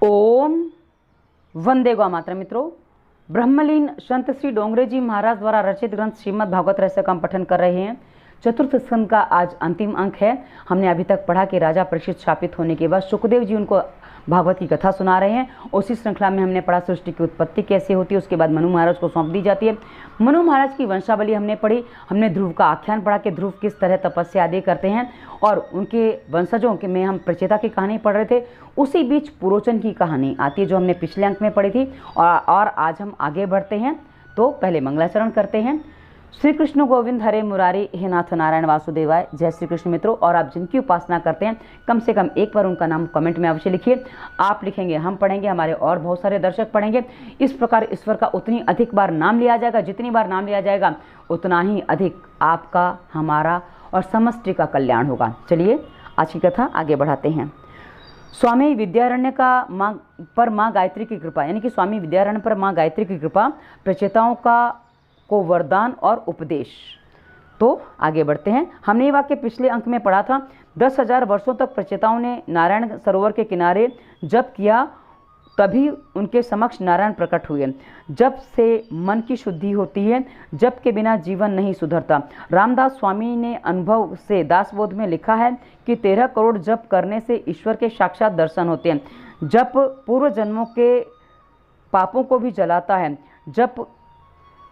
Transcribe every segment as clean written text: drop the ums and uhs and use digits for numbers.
ओम वंदे गौ मातरम। मित्रों, ब्रह्मलीन संत श्री डोंगरे जी महाराज द्वारा रचित ग्रंथ श्रीमद् भागवत रहस्य का हम पठन कर रहे हैं। चतुर्थ स्कंद का आज अंतिम अंक है। हमने अभी तक पढ़ा कि राजा परीक्षित शापित होने के बाद सुखदेव जी उनको भागवत की कथा सुना रहे हैं। उसी श्रृंखला में हमने पढ़ा सृष्टि की उत्पत्ति कैसे होती है, उसके बाद मनु महाराज को सौंप दी जाती है। मनु महाराज की वंशावली हमने पढ़ी। हमने ध्रुव का आख्यान पढ़ा कि ध्रुव किस तरह तपस्या आदि करते हैं और उनके वंशजों के में हम प्रचेता की कहानी पढ़ रहे थे। उसी बीच पुरोचन की कहानी आती है जो हमने पिछले अंक में पढ़ी थी। और आज हम आगे बढ़ते हैं, तो पहले मंगलाचरण करते हैं। श्री कृष्ण गोविंद हरे मुरारी, हे नाथ नारायण वासुदेवाय। जय श्री कृष्ण। मित्रों, और आप जिनकी उपासना करते हैं कम से कम एक बार उनका नाम कमेंट में अवश्य लिखिए। आप लिखेंगे, हम पढ़ेंगे, हमारे और बहुत सारे दर्शक पढ़ेंगे। इस प्रकार ईश्वर का उतनी अधिक बार नाम लिया जाएगा, जितनी बार नाम लिया जाएगा उतना ही अधिक आपका, हमारा और समष्टि का कल्याण होगा। चलिए आज की कथा आगे बढ़ाते हैं। स्वामी विद्यारण्य का माँ गायत्री की कृपा, यानी कि स्वामी विद्यारण्य पर माँ गायत्री की कृपा, प्रचेताओं को वरदान और उपदेश। तो आगे बढ़ते हैं। हमने ये वाक्य पिछले अंक में पढ़ा था। 10,000 वर्षों तक प्रचेताओं ने नारायण सरोवर के किनारे जप किया, तभी उनके समक्ष नारायण प्रकट हुए। जप से मन की शुद्धि होती है, जप के बिना जीवन नहीं सुधरता। रामदास स्वामी ने अनुभव से दासबोध में लिखा है कि 13 करोड़ जप करने से ईश्वर के साक्षात दर्शन होते हैं। जप पूर्व जन्मों के पापों को भी जलाता है। जप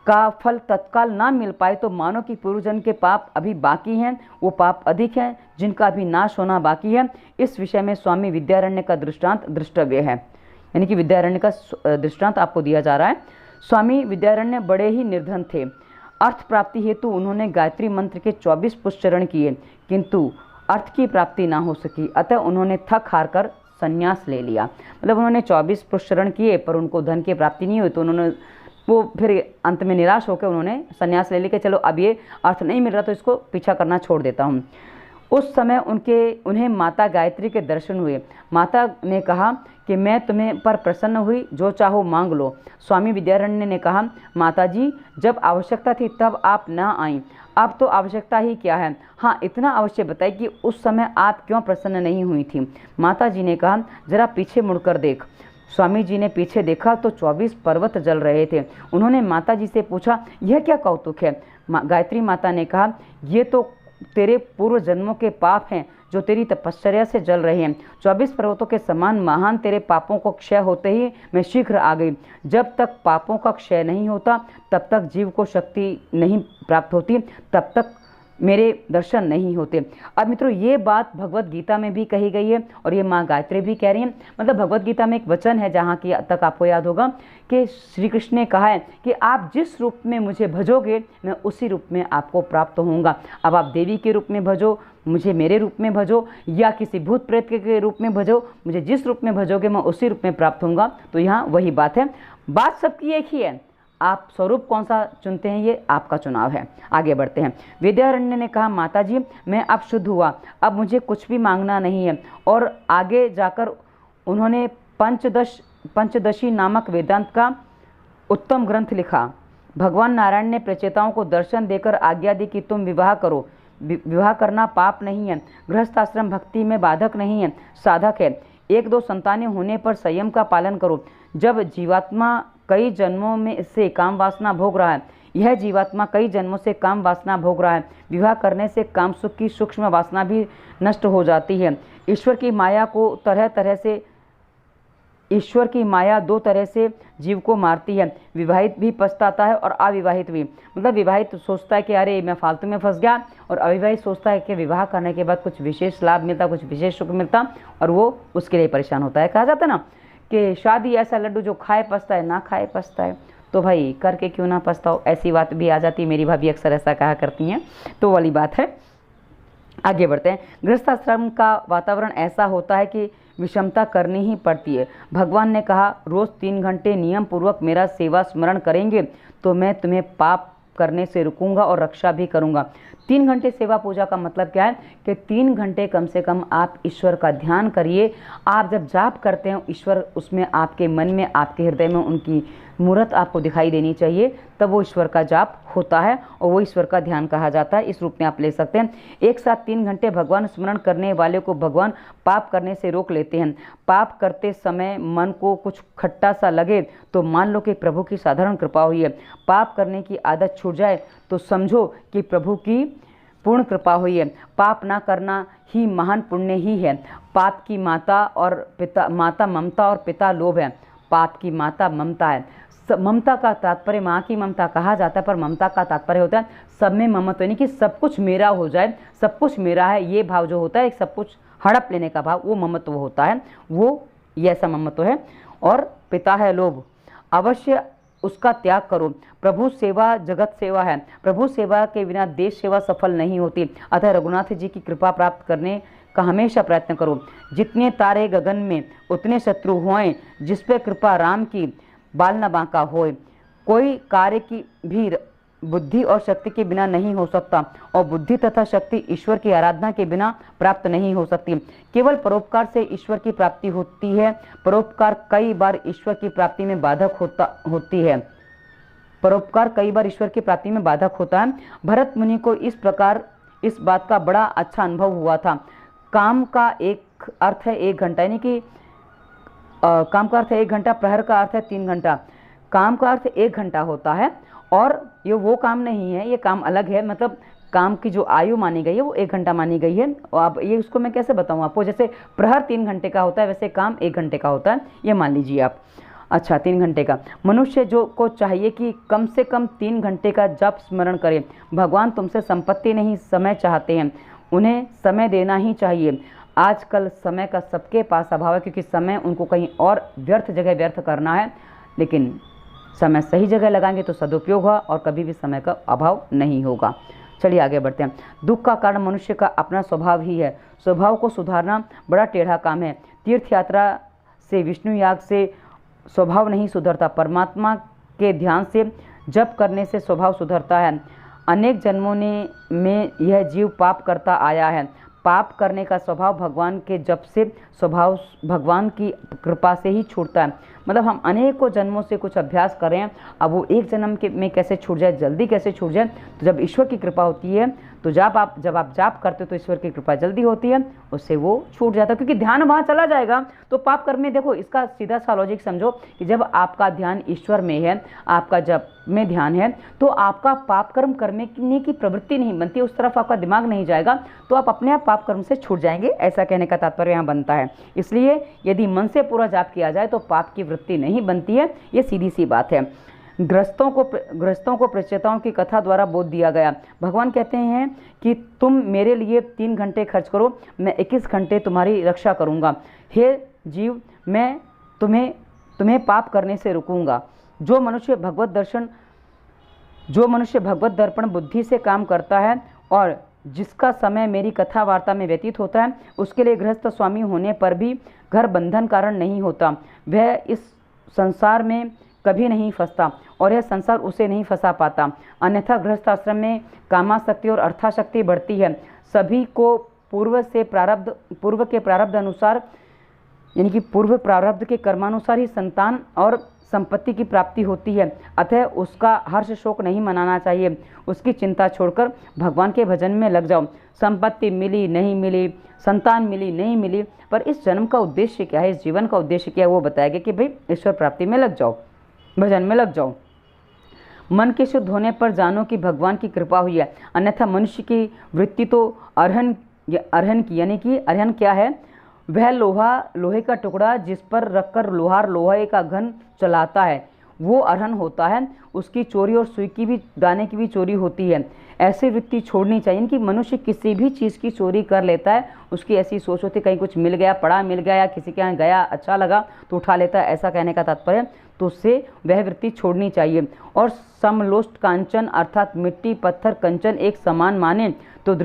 का फल तत्काल ना मिल पाए तो मानो कि पूर्वजन्म के पाप अभी बाकी हैं, वो पाप अधिक हैं जिनका अभी नाश होना बाकी है। इस विषय में स्वामी विद्यारण्य का दृष्टांत दृष्टव्य है, यानी कि विद्यारण्य का दृष्टांत आपको दिया जा रहा है। स्वामी विद्यारण्य बड़े ही निर्धन थे। अर्थ प्राप्ति हेतु उन्होंने गायत्री मंत्र के 24 पुष्पचरण किए, किंतु अर्थ की प्राप्ति ना हो सकी। अतः उन्होंने थक हार कर संन्यास ले लिया। मतलब उन्होंने 24 पुष्पचरण किए पर उनको धन की प्राप्ति नहीं हुई, तो उन्होंने वो फिर अंत में निराश होकर उन्होंने संन्यास ले लिया कि चलो अब ये अर्थ नहीं मिल रहा तो इसको पीछा करना छोड़ देता हूँ। उस समय उन्हें माता गायत्री के दर्शन हुए। माता ने कहा कि मैं तुम्हें पर प्रसन्न हुई, जो चाहो मांग लो। स्वामी विद्यारण्य ने कहा, माता जी, जब आवश्यकता थी तब आप ना आईं, अब तो आवश्यकता ही क्या है। हाँ, इतना अवश्य बताइए कि उस समय आप क्यों प्रसन्न नहीं हुई थी। माता जी ने कहा, जरा पीछे मुड़कर देख। स्वामी जी ने पीछे देखा तो 24 पर्वत जल रहे थे। उन्होंने माता जी से पूछा, यह क्या कौतुक है। गायत्री माता ने कहा, ये तो तेरे पूर्व जन्मों के पाप हैं जो तेरी तपश्चर्या से जल रहे हैं। 24 पर्वतों के समान महान तेरे पापों को क्षय होते ही मैं शीघ्र आ गई। जब तक पापों का क्षय नहीं होता तब तक जीव को शक्ति नहीं प्राप्त होती, तब तक मेरे दर्शन नहीं होते। अब मित्रों, ये बात भगवत गीता में भी कही गई है और ये माँ गायत्री भी कह रही हैं। मतलब भगवत गीता में एक वचन है जहाँ की तक आपको याद होगा कि श्री कृष्ण ने कहा है कि आप जिस रूप में मुझे भजोगे मैं उसी रूप में आपको प्राप्त होऊंगा। अब आप देवी के रूप में भजो, मुझे मेरे रूप में भजो, या किसी भूत प्रेत के रूप में भजो, मुझे जिस रूप में भजोगे मैं उसी रूप में प्राप्त होऊंगा। तो यहाँ वही बात है, बात सबकी एक ही है। आप स्वरूप कौन सा चुनते हैं ये आपका चुनाव है। आगे बढ़ते हैं। विद्यारण्य ने कहा, माता जी, मैं अब शुद्ध हुआ, अब मुझे कुछ भी मांगना नहीं है। और आगे जाकर उन्होंने पंचदशी नामक वेदांत का उत्तम ग्रंथ लिखा। भगवान नारायण ने प्रचेताओं को दर्शन देकर आज्ञा दी कि तुम विवाह करो। विवाह करना पाप नहीं है, गृहस्थाश्रम भक्ति में बाधक नहीं है, साधक है। 1-2 संतानें होने पर संयम का पालन करो। जब जीवात्मा कई जन्मों में से काम वासना भोग रहा है, यह जीवात्मा कई जन्मों से काम वासना भोग रहा है। विवाह करने से काम सुख की सूक्ष्म वासना भी नष्ट हो जाती है। ईश्वर की माया दो तरह से जीव को मारती है। विवाहित भी पछताता है और अविवाहित भी। मतलब विवाहित सोचता है कि अरे मैं फालतू में फंस गया, और अविवाहित सोचता है कि विवाह करने के बाद कुछ विशेष लाभ मिलता, कुछ विशेष सुख मिलता, और वो उसके लिए परेशान होता है। कहा जाता है ना कि शादी ऐसा लड्डू जो खाए पछता है, ना खाए पछता है। तो भाई करके क्यों ना पछताओ, ऐसी बात भी आ जाती है। मेरी भाभी अक्सर ऐसा कहा करती हैं, तो वाली बात है। आगे बढ़ते हैं। गृहस्थाश्रम का वातावरण ऐसा होता है कि विषमता करनी ही पड़ती है। भगवान ने कहा, रोज़ 3 घंटे नियम पूर्वक मेरा सेवा स्मरण करेंगे तो मैं तुम्हें पाप करने से रुकूंगा और रक्षा भी करूंगा। 3 घंटे सेवा पूजा का मतलब क्या है कि 3 घंटे कम से कम आप ईश्वर का ध्यान करिए। आप जब जाप करते हैं, ईश्वर उसमें आपके मन में, आपके हृदय में उनकी मूर्त आपको दिखाई देनी चाहिए, तब वो ईश्वर का जाप होता है और वो ईश्वर का ध्यान कहा जाता है। इस रूप में आप ले सकते हैं। एक साथ 3 घंटे भगवान स्मरण करने वाले को भगवान पाप करने से रोक लेते हैं। पाप करते समय मन को कुछ खट्टा सा लगे तो मान लो कि प्रभु की साधारण कृपा हुई है। पाप करने की आदत छूट जाए तो समझो कि प्रभु की पूर्ण कृपा हुई है। पाप ना करना ही महान पुण्य ही है। पाप की माता और पिता, माता ममता और पिता लोभ है। पाप की माता ममता है। ममता का तात्पर्य माँ की ममता कहा जाता है, पर ममता का तात्पर्य होता है सब में ममत्व, यानी कि सब कुछ मेरा हो जाए, सब कुछ मेरा है, ये भाव जो होता है, एक सब कुछ हड़प लेने का भाव, वो ममत्व होता है, वो ये ऐसा ममत्व है। और पिता है लोभ, अवश्य उसका त्याग करो। प्रभु सेवा जगत सेवा है। प्रभु सेवा के बिना देश सेवा सफल नहीं होती। अतः रघुनाथ जी की कृपा प्राप्त करने का हमेशा प्रयत्न करो। जितने तारे गगन में उतने शत्रु होएं, जिस पे कृपा राम की बाल न बांका होए। कोई कार्य की भी बुद्धि और शक्ति के बिना नहीं हो सकता और बुद्धि तथा शक्ति ईश्वर की आराधना के बिना प्राप्त नहीं हो सकती। केवल परोपकार से ईश्वर की प्राप्ति होती है। परोपकार कई बार ईश्वर की प्राप्ति में बाधक होती है। परोपकार कई बार ईश्वर की प्राप्ति में बाधक होता है। भरत मुनि को इस प्रकार इस बात का बड़ा अच्छा अनुभव हुआ था। काम का एक अर्थ है 1 घंटा, यानी कि काम का अर्थ है 1 घंटा, प्रहर का अर्थ है 3 घंटा। काम का अर्थ 1 घंटा होता है और ये वो काम नहीं है, ये काम अलग है। मतलब काम की जो आयु मानी गई है वो 1 घंटा मानी गई है। और अब ये उसको मैं कैसे बताऊँ आपको, जैसे प्रहर 3 घंटे का होता है वैसे काम 1 घंटे का होता है, ये मान लीजिए आप। अच्छा, 3 घंटे का। मनुष्य जो को चाहिए कि कम से कम 3 घंटे का जप स्मरण करे। भगवान तुमसे संपत्ति नहीं समय चाहते हैं, उन्हें समय देना ही चाहिए। आजकल समय का सबके पास अभाव है, क्योंकि समय उनको कहीं और व्यर्थ जगह व्यर्थ करना है। लेकिन समय सही जगह लगाएंगे तो सदुपयोग होगा और कभी भी समय का अभाव नहीं होगा। चलिए आगे बढ़ते हैं। दुख का कारण मनुष्य का अपना स्वभाव ही है। स्वभाव को सुधारना बड़ा टेढ़ा काम है। तीर्थ यात्रा से, विष्णु याग से स्वभाव नहीं सुधरता। परमात्मा के ध्यान से जप करने से स्वभाव सुधरता है। अनेक जन्मों में यह जीव पाप करता आया है। पाप करने का स्वभाव भगवान के जप से स्वभाव भगवान की कृपा से ही छूटता है। मतलब हम अनेकों जन्मों से कुछ अभ्यास कर रहे हैं, अब वो एक जन्म के में कैसे छूट जाए, जल्दी कैसे छूट जाए। तो जब ईश्वर की कृपा होती है तो जब आप जाप करते हो तो ईश्वर की कृपा जल्दी होती है, उससे वो छूट जाता है, क्योंकि ध्यान वहाँ चला जाएगा। तो पाप कर्म में देखो, इसका सीधा सा लॉजिक समझो कि जब आपका ध्यान ईश्वर में है, आपका जप में ध्यान है, तो आपका पाप कर्म करने की प्रवृत्ति नहीं बनती, उस तरफ आपका दिमाग नहीं जाएगा, तो आप अपने आप पाप कर्म से छूट जाएंगे। ऐसा कहने का तात्पर्य यहाँ बनता है। इसलिए यदि मन से पूरा जाप किया जाए तो पाप की वृत्ति नहीं बनती है, ये सीधी सी बात है। ग्रस्तों को प्रचेताओं की कथा द्वारा बोध दिया गया। भगवान कहते हैं कि तुम मेरे लिए 3 घंटे खर्च करो, मैं 21 घंटे तुम्हारी रक्षा करूंगा। हे जीव, मैं तुम्हें पाप करने से रुकूंगा। जो मनुष्य भगवत दर्पण बुद्धि से काम करता है और जिसका समय मेरी कथा वार्ता में व्यतीत होता है, उसके लिए गृहस्थ स्वामी होने पर भी घर बंधन कारण नहीं होता। वह इस संसार में कभी नहीं फंसता और यह संसार उसे नहीं फंसा पाता। अन्यथा गृहस्थ आश्रम में कामाशक्ति और अर्थाशक्ति बढ़ती है। सभी को पूर्व के प्रारब्ध अनुसार, यानी कि पूर्व प्रारब्ध के कर्मानुसार ही संतान और संपत्ति की प्राप्ति होती है। अतः उसका हर्ष शोक नहीं मनाना चाहिए। उसकी चिंता छोड़कर भगवान के भजन में लग जाओ। संपत्ति मिली नहीं मिली, संतान मिली नहीं मिली, पर इस जन्म का उद्देश्य क्या है, इस जीवन का उद्देश्य क्या है, वो बताया गया कि भाई ईश्वर प्राप्ति में लग जाओ, भजन में लग जाओ। मन के शुद्ध होने पर जानो कि भगवान की कृपा हुई है, अन्यथा मनुष्य की वृत्ति तो अरहन की, यानी कि अरहन क्या है, वह लोहे का टुकड़ा जिस पर रखकर लोहार लोहे का घन चलाता है, वो अरहन होता है। उसकी चोरी और सुई की भी, दाने की भी चोरी होती है। ऐसी वृत्ति छोड़नी चाहिए। इनकी मनुष्य किसी भी चीज़ की चोरी कर लेता है, उसकी ऐसी सोच होती है कहीं कुछ मिल गया, पड़ा मिल गया, या किसी के यहाँ गया अच्छा लगा तो उठा लेता है, ऐसा कहने का तात्पर्य। तो उससे वह वृत्ति छोड़नी चाहिए। और समलोष्ट कांचन अर्थात मिट्टी पत्थर कंचन एक समान माने तो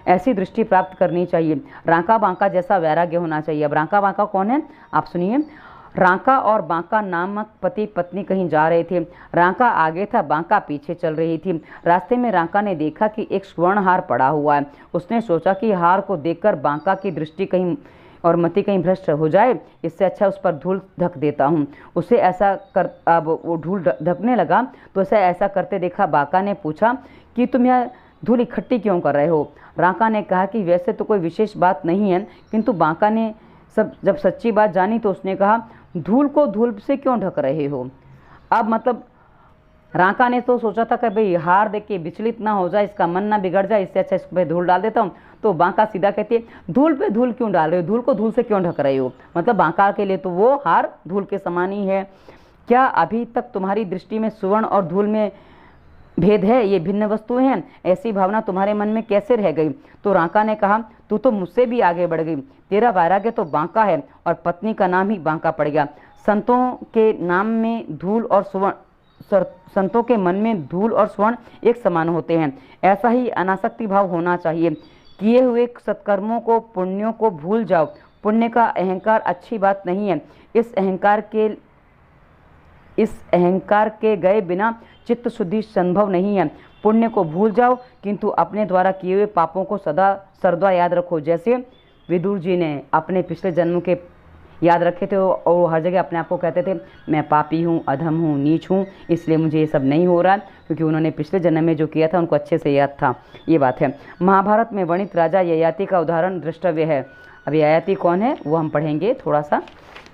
ऐसी दृष्टि प्राप्त करनी चाहिए। रांका बांका जैसा वैराग्य होना चाहिए। अब रांका बांका कौन है, आप सुनिए। रांका और बांका नामक पति पत्नी कहीं जा रहे थे। रांका आगे था, बांका पीछे चल रही थी। रास्ते में रांका ने देखा कि एक स्वर्ण हार पड़ा हुआ है। उसने सोचा कि हार को देखकर बांका की दृष्टि और मति कहीं भ्रष्ट हो जाए, इससे अच्छा उस पर धूल ढक देता हूँ। उसे ऐसा कर, अब वो धूल ढकने लगा तो उसे ऐसा करते देखा। बांका ने पूछा कि तुम यह धूल इकट्ठी क्यों कर रहे हो? रांका ने कहा कि वैसे तो कोई विशेष बात नहीं है, किंतु बांका ने जब सच्ची बात जानी तो उसने कहा, धूल को धूल से क्यों ढक रहे हो? अब मतलब रांका ने तो सोचा था कि भाई हार देख के विचलित ना हो जाए, इसका मन ना बिगड़ जाए, इससे अच्छा इस पे धूल डाल देता हूँ। तो बांका सीधा कहती है, धूल पे धूल क्यों डाल रहे हो? धूल को धूल से क्यों ढक रहे हो? मतलब बांका के लिए तो वो हार धूल के समान ही है। क्या अभी तक तुम्हारी दृष्टि में सुवर्ण और धूल में भेद है? ये भिन्न वस्तुएं हैं। ऐसी भावना तुम्हारे मन में कैसे रह गई? तो रांका ने कहा, तू तो मुझसे भी आगे बढ़ गई। तेरा वैराग्य तो बांका है और पत्नी का नाम ही बांका पड़ गया। संतों के नाम में धूल और सुवर्ण, संतों के मन में धूल और स्वर्ण एक समान होते हैं। ऐसा ही अनासक्ति भाव होना चाहिए। किए हुए सत्कर्मों को, पुण्यों को भूल जाओ। पुण्य का अहंकार अच्छी बात नहीं है। इस अहंकार के गए बिना चित्त शुद्धि संभव नहीं है। पुण्य को भूल जाओ, किंतु अपने द्वारा किए हुए पापों को सदा सर्वदा याद रखो। जैसे विदुर जी ने अपने पिछले जन्म के याद रखे थे और वो हर जगह अपने आप को कहते थे, मैं पापी हूँ, अधम हूँ, नीच हूँ, इसलिए मुझे ये सब नहीं हो रहा, क्योंकि उन्होंने पिछले जन्म में जो किया था उनको अच्छे से याद था। ये बात है। महाभारत में वर्णित राजा ययाति का उदाहरण द्रष्टव्य है। अब ययाति कौन है वो हम पढ़ेंगे थोड़ा सा।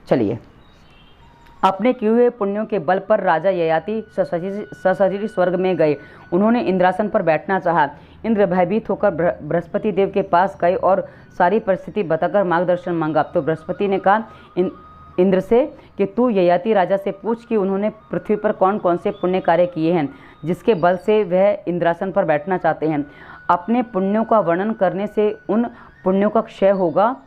चलिए, अपने किए हुए पुण्यों के बल पर राजा ययाति सशरीर स्वर्ग में गए। उन्होंने इंद्रासन पर बैठना चाहा। इंद्र भयभीत होकर बृहस्पति देव के पास गए और सारी परिस्थिति बताकर मार्गदर्शन मांगा। तो बृहस्पति ने कहा इंद्र से कि तू ययाति राजा से पूछ कि उन्होंने पृथ्वी पर कौन कौन से पुण्य कार्य किए हैं जिसके बल से वह इंद्रासन पर बैठना चाहते हैं। अपने पुण्यों का वर्णन करने से उन पुण्यों का क्षय होगा।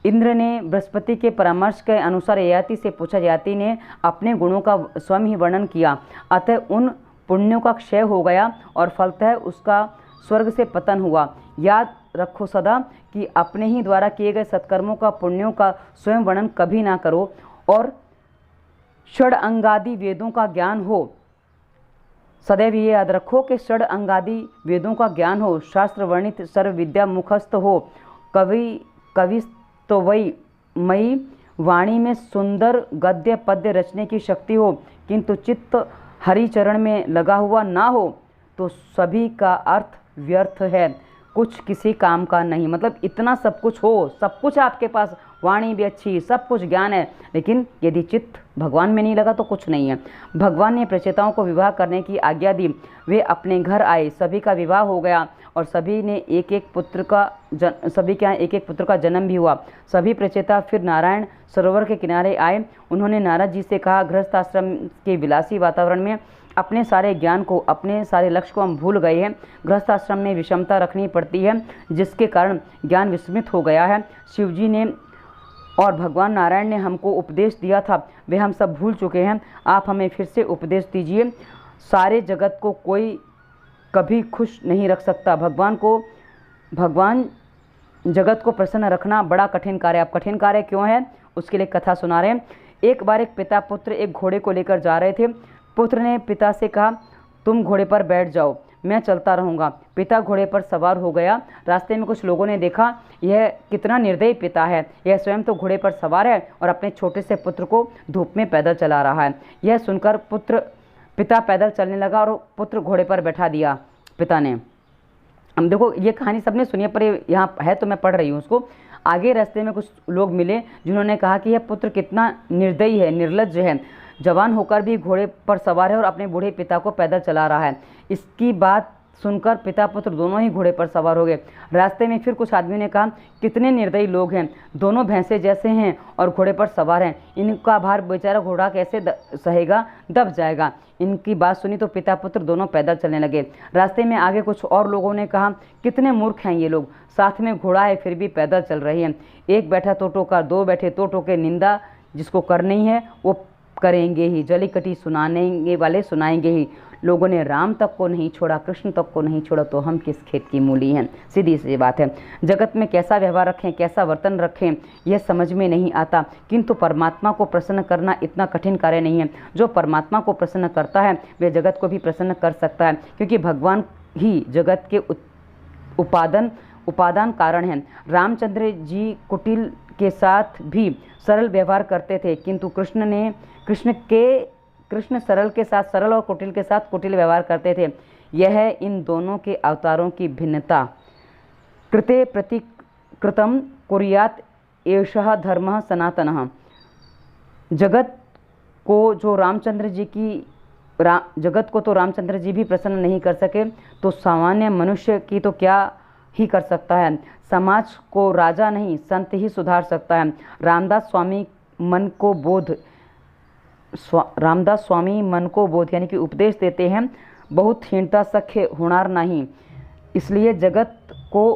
इंद्र ने बृहस्पति के परामर्श के अनुसार ययाति से पूछा। ययाति ने अपने गुणों का स्वयं ही वर्णन किया, अतः उन पुण्यों का क्षय हो गया और फलतः उसका स्वर्ग से पतन हुआ। याद रखो सदा कि अपने ही द्वारा किए गए सत्कर्मों का, पुण्यों का स्वयं वर्णन कभी ना करो और षड अंगादि वेदों का ज्ञान हो। सदैव ये याद रखो कि षड अंगादि वेदों का ज्ञान हो, शास्त्र वर्णित सर्व विद्या मुखस्थ हो, कवि तो वही मई वाणी में सुंदर गद्य पद्य रचने की शक्ति हो, किंतु चित्त हरि चरण में लगा हुआ ना हो तो सभी का अर्थ व्यर्थ है, कुछ किसी काम का नहीं। मतलब इतना सब कुछ हो, सब कुछ आपके पास, वाणी भी अच्छी, सब कुछ ज्ञान है, लेकिन यदि चित्त भगवान में नहीं लगा तो कुछ नहीं है। भगवान ने प्रचेताओं को विवाह करने की आज्ञा दी। वे अपने घर आए, सभी का विवाह हो गया और सभी के यहाँ एक एक पुत्र का जन्म भी हुआ। सभी प्रचेता फिर नारायण सरोवर के किनारे आए। उन्होंने नारद जी से कहा, गृहस्थ आश्रम के विलासी वातावरण में अपने सारे ज्ञान को, अपने सारे लक्ष्य को हम भूल गए हैं। गृहस्थ आश्रम में विषमता रखनी पड़ती है, जिसके कारण ज्ञान विस्मृत हो गया है। शिवजी ने और भगवान नारायण ने हमको उपदेश दिया था, वे हम सब भूल चुके हैं। आप हमें फिर से उपदेश दीजिए। सारे जगत को कोई कभी खुश नहीं रख सकता। भगवान जगत को प्रसन्न रखना बड़ा कठिन कार्य। अब कठिन कार्य क्यों है उसके लिए कथा सुना रहे हैं। एक बार एक पिता पुत्र एक घोड़े को लेकर जा रहे थे। पुत्र ने पिता से कहा, तुम घोड़े पर बैठ जाओ, मैं चलता रहूँगा। पिता घोड़े पर सवार हो गया। रास्ते में कुछ लोगों ने देखा, यह कितना निर्दयी पिता है, यह स्वयं तो घोड़े पर सवार है और अपने छोटे से पुत्र को धूप में पैदल चला रहा है। यह सुनकर पिता पैदल चलने लगा और पुत्र घोड़े पर बैठा दिया पिता ने। हम देखो ये कहानी सबने सुनी है, पर यहाँ है तो मैं पढ़ रही हूँ उसको। आगे रास्ते में कुछ लोग मिले जिन्होंने कहा कि यह पुत्र कितना निर्दयी है, निर्लज्ज है, जवान होकर भी घोड़े पर सवार है और अपने बूढ़े पिता को पैदल चला रहा है। इसकी बात सुनकर पिता पुत्र दोनों ही घोड़े पर सवार हो गए। रास्ते में फिर कुछ आदमियों ने कहा, कितने निर्दयी लोग हैं, दोनों भैंसे जैसे हैं और घोड़े पर सवार हैं, इनका भार बेचारा घोड़ा कैसे सहेगा, दब जाएगा। इनकी बात सुनी तो पिता पुत्र दोनों पैदल चलने लगे। रास्ते में आगे कुछ और लोगों ने कहा, कितने मूर्ख हैं ये लोग, साथ में घोड़ा है फिर भी पैदल चल रहे हैं। एक बैठा तो टोका, दो बैठे तो टोके, निंदा जिसको करनी है वो करेंगे ही, जली कटी सुनाने वाले सुनाएंगे ही। लोगों ने राम तक को नहीं छोड़ा, कृष्ण तक को नहीं छोड़ा, तो हम किस खेत की मूली हैं। सीधी सी बात है। जगत में कैसा व्यवहार रखें, कैसा वर्तन रखें, यह समझ में नहीं आता, किंतु परमात्मा को प्रसन्न करना इतना कठिन कार्य नहीं है। जो परमात्मा को प्रसन्न करता है वह जगत को भी प्रसन्न कर सकता है, क्योंकि भगवान ही जगत के उपादान कारण हैं। रामचंद्र जी कुटिल के साथ भी सरल व्यवहार करते थे, किंतु कृष्ण सरल के साथ सरल और कुटिल के साथ कुटिल व्यवहार करते थे। यह इन दोनों के अवतारों की भिन्नता। कृते प्रतिकृतं कुर्यात् एषः धर्मः सनातनः। जगत को तो रामचंद्र जी भी प्रसन्न नहीं कर सके, तो सामान्य मनुष्य की तो क्या ही कर सकता है। समाज को राजा नहीं संत ही सुधार सकता है। रामदास स्वामी मन को बोध यानी कि उपदेश देते हैं, बहुत हीनता सख्य हुनार नहीं। इसलिए जगत को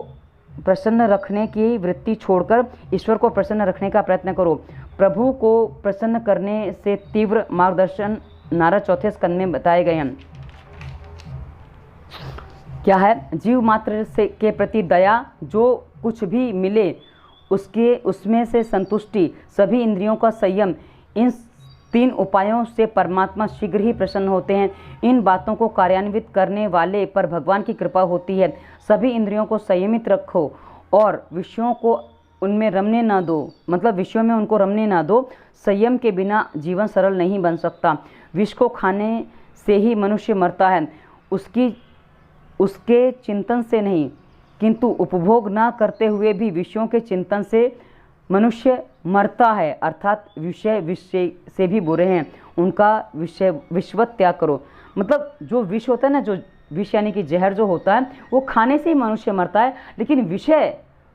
प्रसन्न रखने की वृत्ति छोड़कर ईश्वर को प्रसन्न रखने का प्रयत्न करो। प्रभु को प्रसन्न करने से तीव्र मार्गदर्शन नारद चौथे स्कंद में बताए गए हैं। क्या है? जीव मात्र से के प्रति दया, जो कुछ भी मिले उसमें से संतुष्टि, सभी इंद्रियों का संयम, इन 3 उपायों से परमात्मा शीघ्र ही प्रसन्न होते हैं। इन बातों को कार्यान्वित करने वाले पर भगवान की कृपा होती है। सभी इंद्रियों को संयमित रखो और विषयों को उनमें रमने ना दो, मतलब विषयों में उनको रमने ना दो। संयम के बिना जीवन सरल नहीं बन सकता। विष को खाने से ही मनुष्य मरता है, उसके चिंतन से नहीं, किंतु उपभोग ना करते हुए भी विषयों के चिंतन से मनुष्य मरता है। अर्थात विषय से भी बुरे हैं, उनका विषवत त्याग करो। मतलब जो विष होता है ना, जो विष यानी कि जहर जो होता है, वो खाने से ही मनुष्य मरता है, लेकिन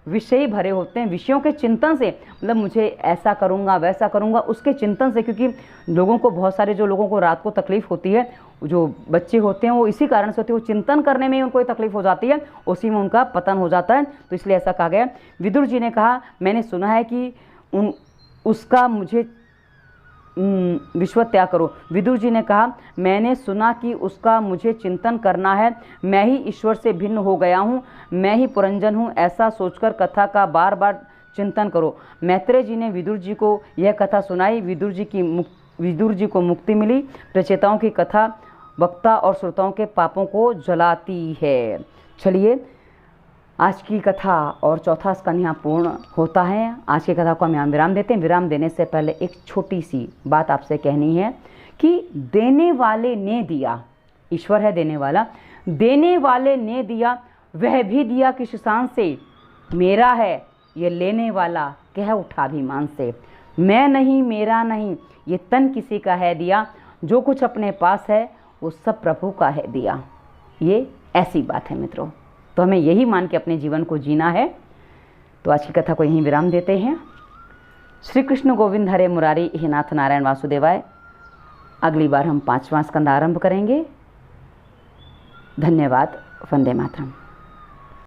विषय ही भरे होते हैं विषयों के चिंतन से। मतलब मुझे ऐसा करूँगा वैसा करूँगा, उसके चिंतन से। क्योंकि लोगों को बहुत सारे जो लोगों को रात को तकलीफ़ होती है, जो बच्चे होते हैं वो इसी कारण से होती है, वो चिंतन करने में ही उनको तकलीफ हो जाती है, उसी में उनका पतन हो जाता है। तो इसलिए ऐसा कहा गया। विदुर जी ने कहा, मैंने सुना है कि उसका मुझे विश्व त्याग करो। विदुर जी ने कहा, मैंने सुना कि उसका मुझे चिंतन करना है। मैं ही ईश्वर से भिन्न हो गया हूँ, मैं ही पुरंजन हूँ, ऐसा सोचकर कथा का बार बार चिंतन करो। मैत्रेय जी ने विदुर जी को यह कथा सुनाई। विदुर जी को मुक्ति मिली। प्रचेताओं की कथा वक्ता और श्रोताओं के पापों को जलाती है। चलिए, आज की कथा और चौथा स्कंद यहाँ पूर्ण होता है। आज की कथा को हम यहाँ विराम देते हैं। विराम देने से पहले एक छोटी सी बात आपसे कहनी है कि देने वाले ने दिया, ईश्वर है देने वाला, देने वाले ने दिया, वह भी दिया किस शान से, मेरा है ये लेने वाला कह उठा अभिमान से। मैं नहीं मेरा नहीं, ये तन किसी का है दिया, जो कुछ अपने पास है वो सब प्रभु का है दिया। ये ऐसी बात है मित्रों, तो हमें यही मान के अपने जीवन को जीना है। तो आज की कथा को यहीं विराम देते हैं। श्री कृष्ण गोविंद हरे मुरारी हे नाथ नारायण वासुदेवाय। अगली बार हम 5वां स्कंद आरंभ करेंगे। धन्यवाद। वंदे मातरम।